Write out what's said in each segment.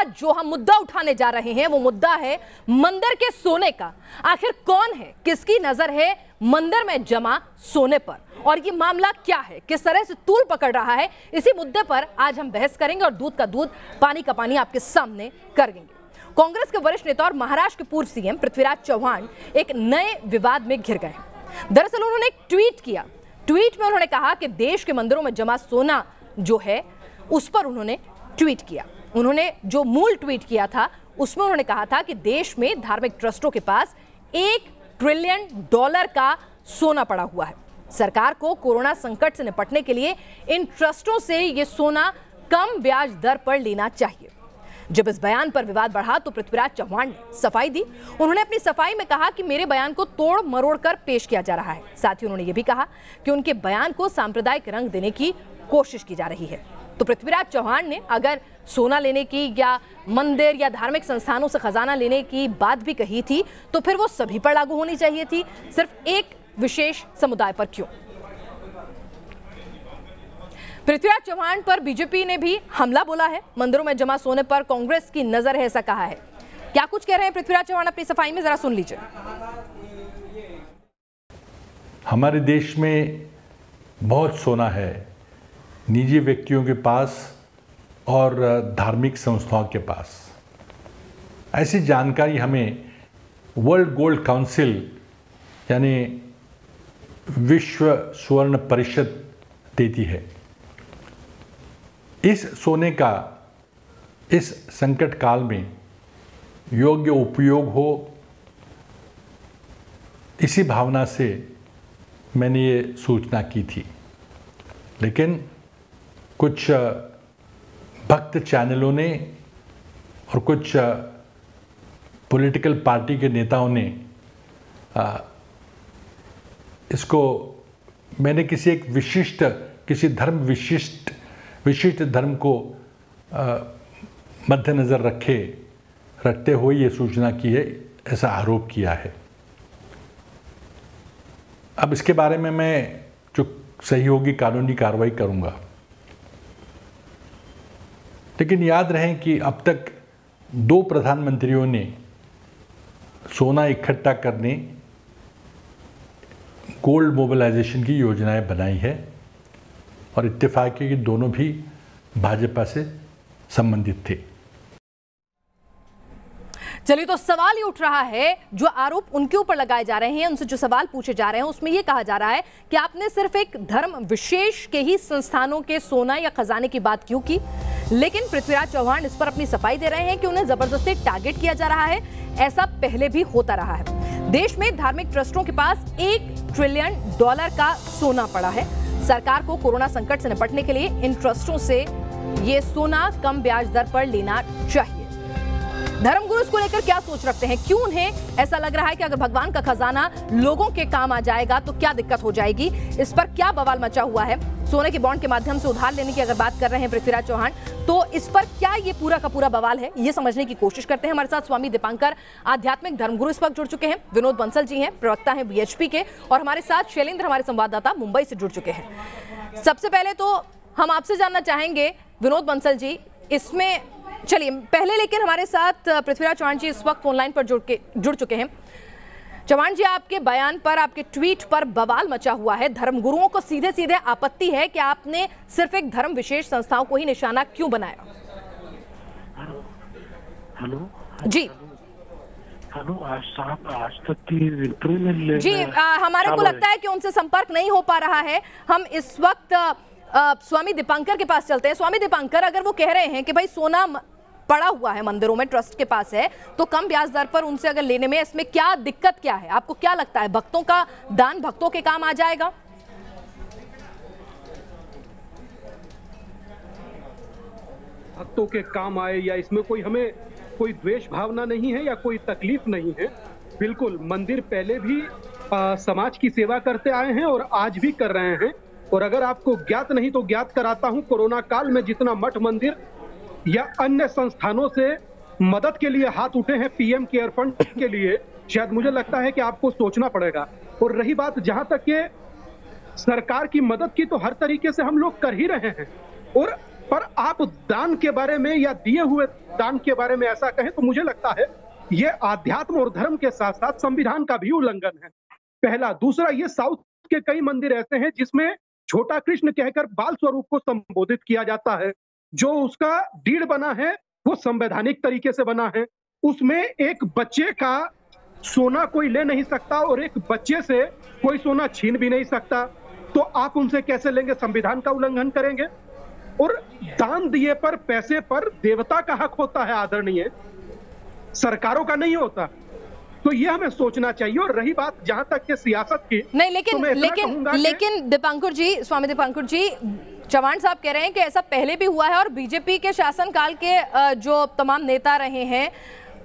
आज जो हम मुद्दा उठाने जा रहे हैं वो मुद्दा है मंदिर के सोने का। आखिर कौन है, किसकी नजर है मंदिर में जमा सोने पर, और ये मामला क्या है, किस तरह से तूल पकड़ रहा है, इसी मुद्दे पर आज हम बहस करेंगे और दूध का दूध पानी का पानी आपके सामने करेंगे। कांग्रेस के वरिष्ठ नेता और महाराष्ट्र के पूर्व सीएम पृथ्वीराज चव्हाण एक नए विवाद में घिर गए। दरअसल उन्होंने एक ट्वीट किया। ट्वीट में उन्होंने कहा कि देश के मंदिरों में जमा सोना जो है उस पर उन्होंने ट्वीट किया। उन्होंने जो मूल ट्वीट किया था उसमें उन्होंने कहा था कि देश में धार्मिक ट्रस्टों के पास $1 ट्रिलियन का सोना पड़ा हुआ है। सरकार को कोरोना संकट से निपटने के लिए इन ट्रस्टों से यह सोना कम ब्याज दर पर लेना चाहिए। जब इस बयान पर विवाद बढ़ा तो पृथ्वीराज चव्हाण ने सफाई दी। उन्होंने अपनी सफाई में कहा कि मेरे बयान को तोड़ मरोड़ कर पेश किया जा रहा है। साथ ही उन्होंने यह भी कहा कि उनके बयान को सांप्रदायिक रंग देने की कोशिश की जा रही है। तो पृथ्वीराज चव्हाण ने अगर सोना लेने की या मंदिर या धार्मिक संस्थानों से खजाना लेने की बात भी कही थी तो फिर वो सभी पर लागू होनी चाहिए थी, सिर्फ एक विशेष समुदाय पर क्यों? पृथ्वीराज चव्हाण पर बीजेपी ने भी हमला बोला है। मंदिरों में जमा सोने पर कांग्रेस की नजर है, ऐसा कहा है। क्या कुछ कह रहे हैं पृथ्वीराज चव्हाण अपनी सफाई में, जरा सुन लीजिए। हमारे देश में बहुत सोना है, निजी व्यक्तियों के पास और धार्मिक संस्थाओं के पास। ऐसी जानकारी हमें वर्ल्ड गोल्ड काउंसिल यानी विश्व स्वर्ण परिषद देती है। इस सोने का इस संकट काल में योग्य उपयोग हो, इसी भावना से मैंने ये सूचना की थी। लेकिन कुछ भक्त चैनलों ने और कुछ पॉलिटिकल पार्टी के नेताओं ने इसको मैंने किसी एक विशिष्ट, किसी धर्म विशिष्ट धर्म को मद्देनज़र रखते हुए ये सूचना की है, ऐसा आरोप किया है। अब इसके बारे में मैं जो सही होगी कानूनी कार्रवाई करूंगा। लेकिन याद रहे कि अब तक 2 प्रधानमंत्रियों ने सोना इकट्ठा करने गोल्ड मोबिलाइजेशन की योजनाएं बनाई है और इत्तेफाक है कि दोनों भी भाजपा से संबंधित थे। चलिए, तो सवाल ये उठ रहा है, जो आरोप उनके ऊपर लगाए जा रहे हैं, उनसे जो सवाल पूछे जा रहे हैं उसमें यह कहा जा रहा है कि आपने सिर्फ एक धर्म विशेष के ही संस्थानों के सोना या खजाने की बात क्यों की। लेकिन पृथ्वीराज चव्हाण इस पर अपनी सफाई दे रहे हैं कि उन्हें जबरदस्ती टारगेट किया जा रहा है। ऐसा पहले भी होता रहा है। देश में धार्मिक ट्रस्टों के पास $1 ट्रिलियन का सोना पड़ा है। सरकार को कोरोना संकट से निपटने के लिए इन ट्रस्टों से ये सोना कम ब्याज दर पर लेना चाहिए। धर्मगुरु इसको लेकर क्या सोच रखते हैं? क्यों उन्हें ऐसा लग रहा है कि अगर भगवान का खजाना लोगों के काम आ जाएगा तो क्या दिक्कत हो जाएगी? इस पर क्या बवाल मचा हुआ है? सोने के बॉन्ड के माध्यम से उधार लेने की अगर बात कर रहे हैं पृथ्वीराज चव्हाण, तो इस पर क्या ये पूरा का पूरा बवाल है, ये समझने की कोशिश करते हैं। हमारे साथ स्वामी दीपांकर, आध्यात्मिक धर्मगुरु, इस वक्त जुड़ चुके हैं। विनोद बंसल जी हैं, प्रवक्ता हैं बीएचपी के, और हमारे साथ शैलेंद्र, हमारे संवाददाता मुंबई से जुड़ चुके हैं। सबसे पहले तो हम आपसे जानना चाहेंगे विनोद बंसल जी, इसमें चलिए पहले, लेकिन हमारे साथ पृथ्वीराज चव्हाण जी इस वक्त ऑनलाइन पर जुड़ चुके हैं। चव्हाण जी, आपके बयान पर, आपके ट्वीट पर बवाल मचा हुआ है। धर्मगुरुओं को सीधे सीधे आपत्ति है कि आपने सिर्फ एक धर्म विशेष संस्थाओं को ही निशाना क्यों बनाया? हेलो जी, हेलो, आज तक की इंटरव्यू में जी, हमारे को लगता है कि उनसे संपर्क नहीं हो पा रहा है। हम इस वक्त स्वामी दीपांकर के पास चलते हैं। स्वामी दीपांकर, अगर वो कह रहे हैं कि भाई सोना पड़ा हुआ है मंदिरों में, ट्रस्ट के पास है, तो कम ब्याज दर पर उनसे अगर लेने में, इसमें क्या दिक्कत क्या है? आपको क्या लगता है, भक्तों का दान भक्तों के काम आ जाएगा? भक्तों के काम आए या इसमें हमें कोई द्वेष भावना नहीं है या कोई तकलीफ नहीं है। बिल्कुल, मंदिर पहले भी समाज की सेवा करते आए हैं और आज भी कर रहे हैं। और अगर आपको ज्ञात नहीं तो ज्ञात कराता हूं, कोरोना काल में जितना मठ मंदिर या अन्य संस्थानों से मदद के लिए हाथ उठे हैं पीएम केयर फंड के लिए, शायद मुझे लगता है कि आपको सोचना पड़ेगा। और रही बात जहां तक के सरकार की मदद की, तो हर तरीके से हम लोग कर ही रहे हैं। और पर आप दान के बारे में या दिए हुए दान के बारे में ऐसा कहें तो मुझे लगता है ये आध्यात्म और धर्म के साथ साथ संविधान का भी उल्लंघन है, पहला। दूसरा, ये साउथ के कई मंदिर ऐसे हैं जिसमें छोटा कृष्ण कहकर बाल स्वरूप को संबोधित किया जाता है। जो उसका डीड बना है वो संवैधानिक तरीके से बना है। उसमें एक बच्चे का सोना कोई ले नहीं सकता और एक बच्चे से कोई सोना छीन भी नहीं सकता, तो आप उनसे कैसे लेंगे? संविधान का उल्लंघन करेंगे। और दान दिए पर, पैसे पर देवता का हक होता है आदरणीय, सरकारों का नहीं होता। तो ये हमें सोचना चाहिए। और रही बात जहां तक के सियासत की, नहीं, लेकिन तो लेकिन दीपांकुर जी, स्वामी दीपांकुर जी, चव्हाण साहब कह रहे हैं कि ऐसा पहले भी हुआ है और बीजेपी के शासनकाल के जो तमाम नेता रहे हैं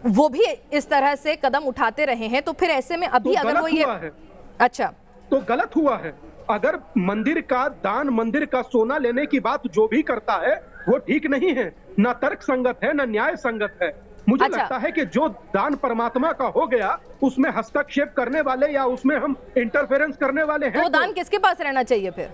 वो भी इस तरह से कदम उठाते रहे हैं, तो फिर ऐसे में अभी तो अगर वो ये अच्छा तो गलत हुआ है। अगर मंदिर का दान, मंदिर का सोना लेने की बात जो भी करता है वो ठीक नहीं है, ना तर्क संगत है, ना न्याय संगत है। मुझे लगता है कि जो दान परमात्मा का हो गया उसमें हस्तक्षेप करने वाले या उसमें हम इंटरफेरेंस करने वाले हैं, वो दान किसके पास रहना चाहिए फिर?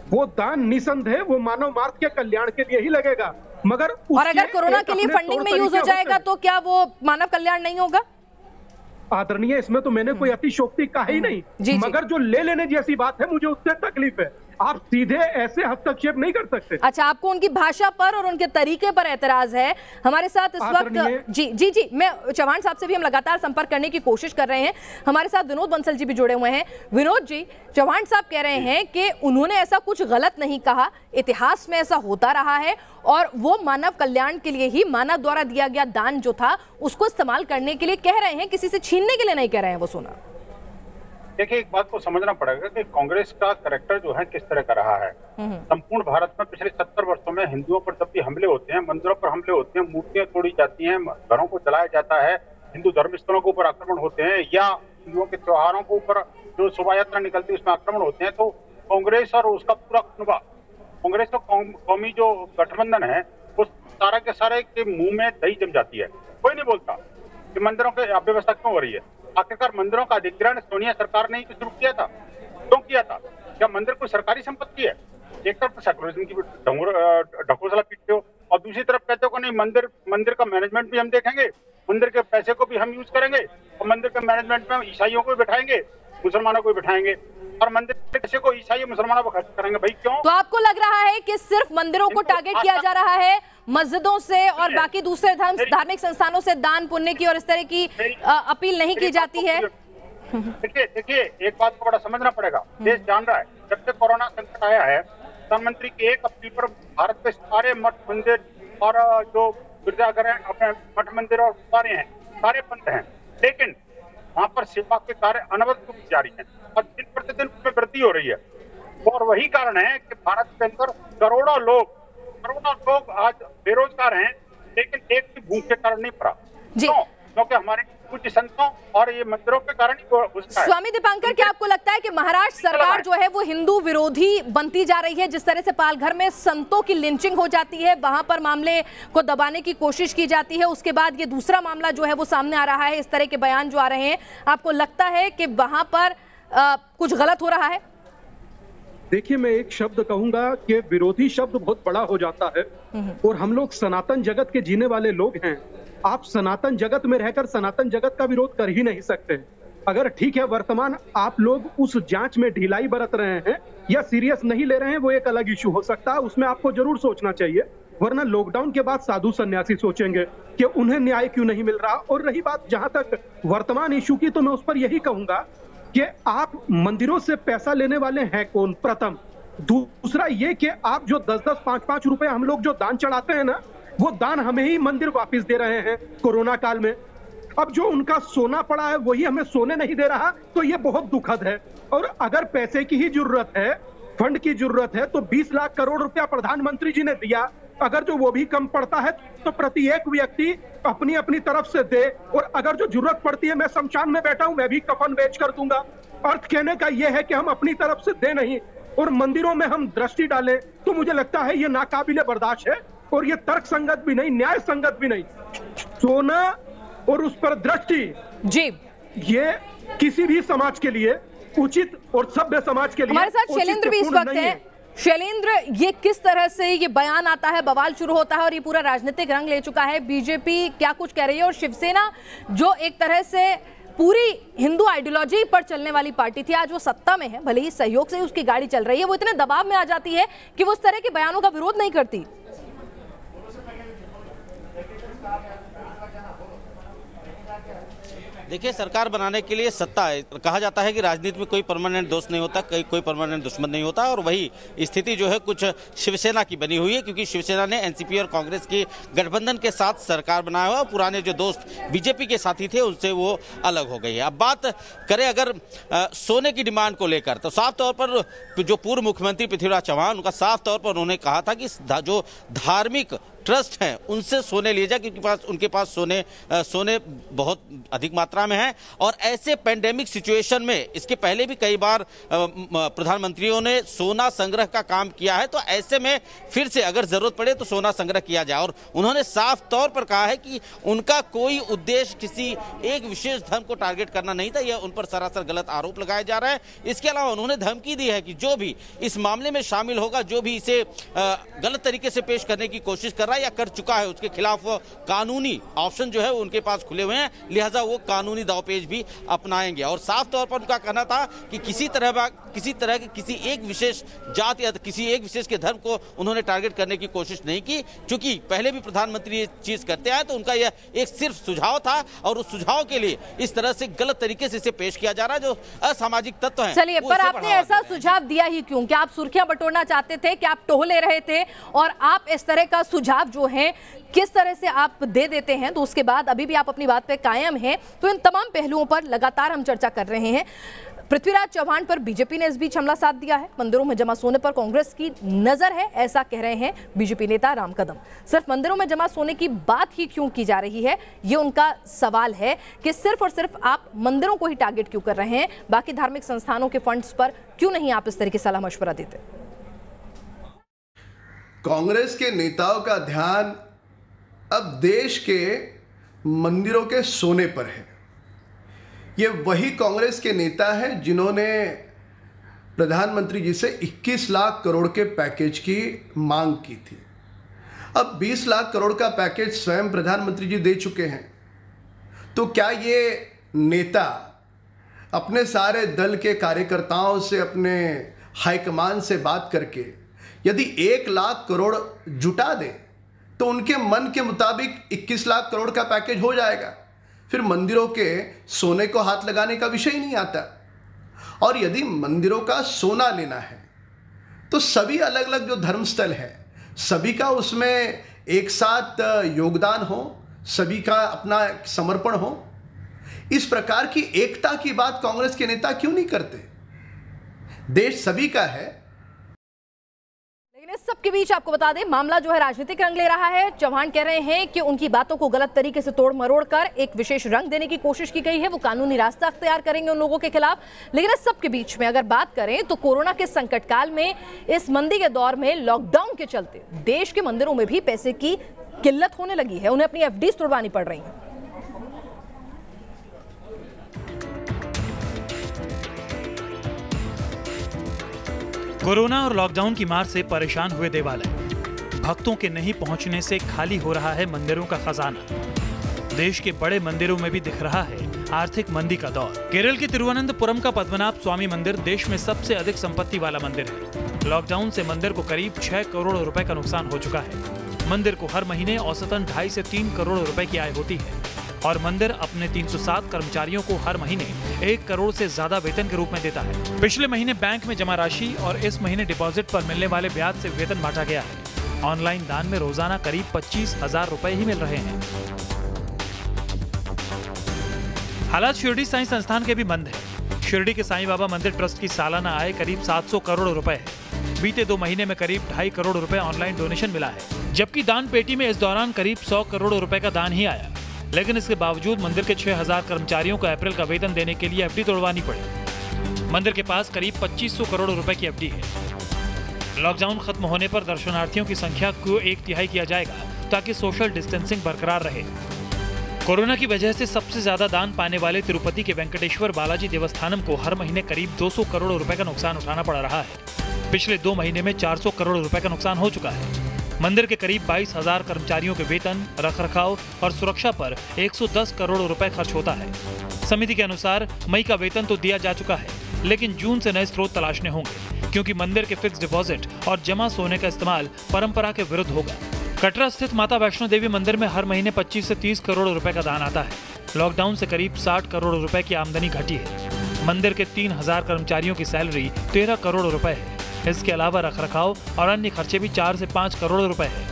वो दान निसंदेह वो मानव मार्ग के कल्याण के लिए ही लगेगा। मगर और अगर कोरोना के लिए फंडिंग में यूज हो जाएगा तो क्या वो मानव कल्याण नहीं होगा? आदरणीय, इसमें तो मैंने कोई अतिशोक्ति कहा ही नहीं, मगर जो ले लेने जैसी बात है मुझे उससे तकलीफ है। आप सीधे ऐसे हस्तक्षेप नहीं कर सकते। अच्छा, आपको उनकी भाषा पर और उनके तरीके पर एतराज है। हमारे साथ इस वक्त जी मैं चव्हाण साहब से भी हम लगातार संपर्क करने की कोशिश कर रहे हैं। हमारे साथ विनोद बंसल जी भी जुड़े हुए हैं। विनोद जी, चव्हाण साहब कह रहे हैं कि उन्होंने ऐसा कुछ गलत नहीं कहा, इतिहास में ऐसा होता रहा है और वो मानव कल्याण के लिए ही मानव द्वारा दिया गया दान जो था उसको इस्तेमाल करने के लिए कह रहे हैं, किसी से छीनने के लिए नहीं कह रहे हैं वो सोना। देखिए, एक बात को समझना पड़ेगा कि कांग्रेस का कैरेक्टर जो है किस तरह का रहा है। संपूर्ण भारत में पिछले 70 वर्षों में हिंदुओं पर जब भी हमले होते हैं, मंदिरों पर हमले होते हैं, मूर्तियां तोड़ी जाती हैं, घरों को जलाया जाता है, हिंदू धर्मस्थलों के ऊपर आक्रमण होते हैं या हिंदुओं के त्योहारों के ऊपर जो शोभा यात्रा निकलती है उसमें आक्रमण होते हैं, तो कांग्रेस और उसका पूरा कुनबा, कांग्रेस तो कौमी जो गठबंधन है उस सारा के सारे के मुंह में दही जम जाती है। कोई नहीं बोलता कि मंदिरों की अव्यवस्था क्यों हो रही है। आखिरकार मंदिरों का अधिग्रहण सोनिया सरकार ने ही शुरू किया था। क्यों किया था? क्या मंदिर कोई सरकारी संपत्ति है? एक तरफ सेकुलरिज्म की ढकोसला पीटते हो और दूसरी तरफ कहते हो नहीं, मंदिर का मैनेजमेंट भी हम देखेंगे, मंदिर के पैसे को भी हम यूज करेंगे और मंदिर के मैनेजमेंट में ईसाइयों को भी बैठाएंगे, मुसलमानों को भी बैठाएंगे और मंदिर के पैसे को ईसाई मुसलमानों को खर्च करेंगे। भाई क्यों? तो आपको लग रहा है कि सिर्फ मंदिरों को टारगेट किया जा रहा है, मस्जिदों से और बाकी दूसरे धार्मिक संस्थानों से दान पुण्य की और इस तरह की अपील नहीं की जाती है? देखिए एक बात को बड़ा समझना पड़ेगा। देश जान रहा है जब से कोरोना संकट आया है, प्रधानमंत्री की एक अपील पर भारत के सारे मठ मंदिर और जो गिरजाघर हैं, अपने मठ मंदिर और सारे हैं, सारे बंद हैं, लेकिन वहाँ पर सेवा के कार्य अनवरत रूप से जारी है और दिन प्रतिदिन उसमें वृद्धि हो रही है। और वही कारण है कि भारत के अंदर करोड़ों लोग आज बेरोजगार हैं, लेकिन एक भी भूख के कारण नहीं पड़ा। क्योंकि हमारे कुछ संतों और ये मंदिरों के कारण ही उसका है। स्वामी दीपांकर, क्या आपको लगता है कि महाराष्ट्र सरकार जो है वो हिंदू विरोधी बनती जा रही है? जिस तरह से पालघर में संतों की लिंचिंग हो जाती है, वहां पर मामले को दबाने की कोशिश की जाती है, उसके बाद ये दूसरा मामला जो है वो सामने आ रहा है, इस तरह के बयान जो आ रहे हैं, आपको लगता है कि वहां पर कुछ गलत हो रहा है? देखिए, मैं एक शब्द कहूंगा कि विरोधी शब्द बहुत बड़ा हो जाता है और हम लोग सनातन जगत के जीने वाले लोग हैं। आप सनातन जगत में रहकर सनातन जगत का विरोध कर ही नहीं सकते। अगर ठीक है वर्तमान आप लोग उस जांच में ढिलाई बरत रहे हैं या सीरियस नहीं ले रहे हैं, वो एक अलग इशू हो सकता है, उसमें आपको जरूर सोचना चाहिए। वरना लॉकडाउन के बाद साधु सन्यासी सोचेंगे कि उन्हें न्याय क्यों नहीं मिल रहा। और रही बात जहां तक वर्तमान इशू की, तो मैं उस पर यही कहूंगा कि आप मंदिरों से पैसा लेने वाले हैं कौन, प्रथम। दूसरा ये कि आप जो 10-10, 5-5 रुपए हम लोग जो दान चढ़ाते हैं ना, वो दान हमें ही मंदिर वापस दे रहे हैं कोरोना काल में। अब जो उनका सोना पड़ा है वही हमें सोने नहीं दे रहा, तो ये बहुत दुखद है। और अगर पैसे की ही जरूरत है, फंड की जरूरत है, तो 20 लाख करोड़ रुपया प्रधानमंत्री जी ने दिया। अगर जो वो भी कम पड़ता है तो प्रत्येक व्यक्ति अपनी अपनी तरफ से दे। और अगर जो जरूरत पड़ती है, मैं शमशान में बैठा हूं, मैं भी कफन बेच कर दूंगा। अर्थ कहने का यह है कि हम अपनी तरफ से दे नहीं और मंदिरों में हम दृष्टि डालें, तो मुझे लगता है ये नाकाबिले बर्दाश्त है और ये तर्क संगत भी नहीं, न्याय संगत भी नहीं। सोना और उस पर दृष्टि जी, ये किसी भी समाज के लिए उचित और सभ्य समाज के लिए। हमारे साथ शैलेंद्र भी इस वक्त है। शैलेंद्र, ये किस तरह से ये बयान आता है, बवाल शुरू होता है और ये पूरा राजनीतिक रंग ले चुका है। बीजेपी क्या कुछ कह रही है और शिवसेना जो एक तरह से पूरी हिंदू आइडियोलॉजी पर चलने वाली पार्टी थी, आज वो सत्ता में है, भले ही सहयोग से उसकी गाड़ी चल रही है, वो इतने दबाव में आ जाती है कि वो उस तरह के बयानों का विरोध नहीं करती। देखिए, सरकार बनाने के लिए सत्ता है। कहा जाता है कि राजनीति में कोई परमानेंट दोस्त नहीं होता, कोई परमानेंट दुश्मन नहीं होता, और वही स्थिति जो है कुछ शिवसेना की बनी हुई है, क्योंकि शिवसेना ने एनसीपी और कांग्रेस की गठबंधन के साथ सरकार बनाया हुआ। पुराने जो दोस्त बीजेपी के साथी थे उनसे वो अलग हो गई है। अब बात करें अगर सोने की डिमांड को लेकर, तो साफ तौर पर जो पूर्व मुख्यमंत्री पृथ्वीराज चौहान, उनका साफ तौर पर उन्होंने कहा था कि जो धार्मिक ट्रस्ट हैं उनसे सोने लिए जाए, क्योंकि उनके पास सोने बहुत अधिक मात्रा में है। और ऐसे पेंडेमिक सिचुएशन में इसके पहले भी कई बार प्रधानमंत्रियों ने सोना संग्रह का काम किया है, तो ऐसे में फिर से अगर जरूरत पड़े तो सोना संग्रह किया जाए। और उन्होंने साफ तौर पर कहा है कि उनका कोई उद्देश्य किसी एक विशेष धर्म को टारगेट करना नहीं था, यह उन पर सरासर गलत आरोप लगाए जा रहे हैं। इसके अलावा उन्होंने धमकी दी है कि जो भी इस मामले में शामिल होगा, जो भी इसे गलत तरीके से पेश करने की कोशिश कर या कर चुका है, उसके खिलाफ कानूनी ऑप्शन जो है उनके पास खुले हुए हैं, लिहाजा वो कानूनी दावपेच भी अपनाएंगे। और साफ तौर पर उनका कहना था कि किसी तरह के किसी एक विशेष जात या किसी एक विशेष के धर्म को उन्होंने टारगेट करने की कोशिश नहीं की, क्योंकि पहले भी प्रधानमंत्री ये चीज करते आए, तो उनका यह एक सिर्फ सुझाव था और उस सुझाव के लिए इस तरह से गलत तरीके से इसे पेश किया जा रहा है जो असामाजिक तत्व है। चलिए, पर आपने ऐसा सुझाव दिया ही क्यों? क्या आप सुर्खियां बटोरना चाहते थे, क्या आप टोह ले रहे थे? और आप इस तरह का सुझाव जो है किस तरह से आप दे देते हैं, तो उसके बाद अभी भी आप अपनी बात पे कायम हैं, तो इन तमाम पहलुओं पर लगातार हम चर्चा कर रहे हैं। पृथ्वीराज चौहान पर बीजेपी ने इस बीच हमला साध दिया है। मंदिरों में जमा सोने पर कांग्रेस की नजर है, ऐसा कह रहे हैं बीजेपी नेता राम कदम। सिर्फ मंदिरों में जमा सोने की बात ही क्यों की जा रही है, ये उनका सवाल है कि सिर्फ और सिर्फ आप मंदिरों को ही टारगेट क्यों कर रहे हैं, बाकी धार्मिक संस्थानों के फंड्स पर क्यों नहीं आप इस तरह की सलाह मशवरा देते? कांग्रेस के नेताओं का ध्यान अब देश के मंदिरों के सोने पर है। ये वही कांग्रेस के नेता हैं जिन्होंने प्रधानमंत्री जी से 21 लाख करोड़ के पैकेज की मांग की थी। अब 20 लाख करोड़ का पैकेज स्वयं प्रधानमंत्री जी दे चुके हैं, तो क्या ये नेता अपने सारे दल के कार्यकर्ताओं से, अपने हाईकमान से बात करके यदि 1 लाख करोड़ जुटा दे तो उनके मन के मुताबिक 21 लाख करोड़ का पैकेज हो जाएगा? फिर मंदिरों के सोने को हाथ लगाने का विषय ही नहीं आता। और यदि मंदिरों का सोना लेना है तो सभी अलग अलग जो धर्मस्थल है, सभी का उसमें एक साथ योगदान हो, सभी का अपना समर्पण हो। इस प्रकार की एकता की बात कांग्रेस के नेता क्यों नहीं करते? देश सभी का है। इस सबके बीच आपको बता दें, मामला जो है राजनीतिक रंग ले रहा है। चौहान कह रहे हैं कि उनकी बातों को गलत तरीके से तोड़ मरोड़ कर एक विशेष रंग देने की कोशिश की गई है, वो कानूनी रास्ता अख्तियार करेंगे उन लोगों के खिलाफ। लेकिन इस सबके बीच में अगर बात करें तो कोरोना के संकट काल में, इस मंदी के दौर में, लॉकडाउन के चलते देश के मंदिरों में भी पैसे की किल्लत होने लगी है, उन्हें अपनी एफडीज तोड़वानी पड़ रही है। कोरोना और लॉकडाउन की मार से परेशान हुए देवालय, भक्तों के नहीं पहुंचने से खाली हो रहा है मंदिरों का खजाना। देश के बड़े मंदिरों में भी दिख रहा है आर्थिक मंदी का दौर। केरल के तिरुवनंतपुरम का पद्मनाभ स्वामी मंदिर देश में सबसे अधिक संपत्ति वाला मंदिर है। लॉकडाउन से मंदिर को करीब 6 करोड़ रुपए का नुकसान हो चुका है। मंदिर को हर महीने औसतन 2.5 से 3 करोड़ रुपए की आय होती है और मंदिर अपने 307 कर्मचारियों को हर महीने 1 करोड़ से ज्यादा वेतन के रूप में देता है। पिछले महीने बैंक में जमा राशि और इस महीने डिपॉजिट पर मिलने वाले ब्याज से वेतन बांटा गया है। ऑनलाइन दान में रोजाना करीब 25,000 रुपए ही मिल रहे हैं। हालात शिरडी साईं संस्थान के भी मंद है। शिरडी के साईं बाबा मंदिर ट्रस्ट की सालाना आय करीब 700 करोड़ रुपए है। बीते 2 महीने में करीब 2.5 करोड़ रुपए ऑनलाइन डोनेशन मिला है, जबकि दान पेटी में इस दौरान करीब 100 करोड़ रुपए का दान ही आया। लेकिन इसके बावजूद मंदिर के 6,000 कर्मचारियों को अप्रैल का वेतन देने के लिए एफडी तोड़वानी पड़ी। मंदिर के पास करीब 2500 करोड़ रुपए की एफडी है। लॉकडाउन खत्म होने पर दर्शनार्थियों की संख्या को 1/3 किया जाएगा ताकि सोशल डिस्टेंसिंग बरकरार रहे। कोरोना की वजह से सबसे ज्यादा दान पाने वाले तिरुपति के वेंकटेश्वर बालाजी देवस्थानम को हर महीने करीब 200 करोड़ रुपए का नुकसान उठाना पड़ रहा है। पिछले 2 महीने में 400 करोड़ रुपए का नुकसान हो चुका है। मंदिर के करीब 22,000 कर्मचारियों के वेतन, रखरखाव और सुरक्षा पर 110 करोड़ रुपए खर्च होता है। समिति के अनुसार मई का वेतन तो दिया जा चुका है, लेकिन जून से नए स्रोत तलाशने होंगे, क्योंकि मंदिर के फिक्स डिपॉजिट और जमा सोने का इस्तेमाल परंपरा के विरुद्ध होगा। कटरा स्थित माता वैष्णो देवी मंदिर में हर महीने 25 से 30 करोड़ रुपए का दान आता है। लॉकडाउन से करीब 60 करोड़ रुपए की आमदनी घटी है। मंदिर के 3,000 कर्मचारियों की सैलरी 13 करोड़ रुपए है। इसके अलावा रखरखाव और अन्य खर्चे भी 4 से 5 करोड़ रुपए है।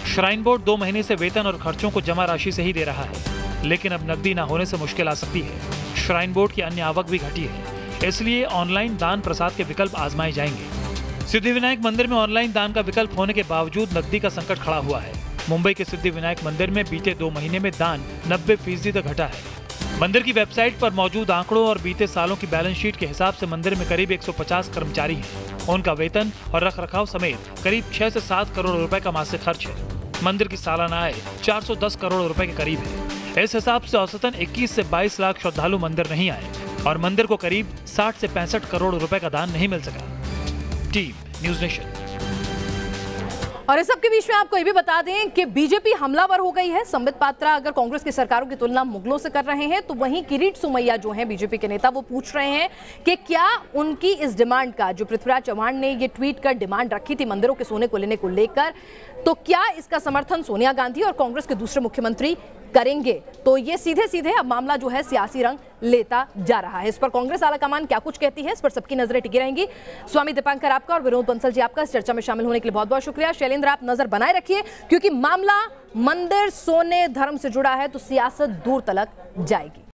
श्राइन बोर्ड 2 महीने से वेतन और खर्चों को जमा राशि से ही दे रहा है, लेकिन अब नकदी न होने से मुश्किल आ सकती है। श्राइन बोर्ड की अन्य आवक भी घटी है, इसलिए ऑनलाइन दान प्रसाद के विकल्प आजमाए जाएंगे। सिद्धिविनायक मंदिर में ऑनलाइन दान का विकल्प होने के बावजूद नकदी का संकट खड़ा हुआ है। मुंबई के सिद्धिविनायक मंदिर में बीते 2 महीने में दान 90% तक घटा है। मंदिर की वेबसाइट पर मौजूद आंकड़ों और बीते सालों की बैलेंस शीट के हिसाब से मंदिर में करीब 150 कर्मचारी हैं। उनका वेतन और रखरखाव समेत करीब 6 से 7 करोड़ रुपए का मासिक खर्च है। मंदिर की सालाना आय 410 करोड़ रुपए के करीब है। इस हिसाब से औसतन 21 से 22 लाख श्रद्धालु मंदिर नहीं आए और मंदिर को करीब 60 से 65 करोड़ रुपए का दान नहीं मिल सका। Team news nation. और इस सब के बीच में आपको ये भी बता दें कि बीजेपी हमलावर हो गई है। संबित पात्रा अगर कांग्रेस की सरकारों की तुलना मुगलों से कर रहे हैं, तो वहीं किरीट सोमैया जो हैं बीजेपी के नेता, वो पूछ रहे हैं कि क्या उनकी इस डिमांड का, जो पृथ्वीराज चव्हाण ने ये ट्वीट कर डिमांड रखी थी मंदिरों के सोने को लेने को लेकर, तो क्या इसका समर्थन सोनिया गांधी और कांग्रेस के दूसरे मुख्यमंत्री करेंगे? तो ये सीधे सीधे अब मामला जो है सियासी रंग लेता जा रहा है। इस पर कांग्रेस आलाकमान क्या कुछ कहती है, इस पर सबकी नजरें टिकी रहेंगी। स्वामी दीपांकर आपका और विनोद बंसल जी आपका इस चर्चा में शामिल होने के लिए बहुत बहुत शुक्रिया। शैलेंद्र, आप नजर बनाए रखिए, क्योंकि मामला मंदिर, सोने, धर्म से जुड़ा है, तो सियासत दूर तलक जाएगी।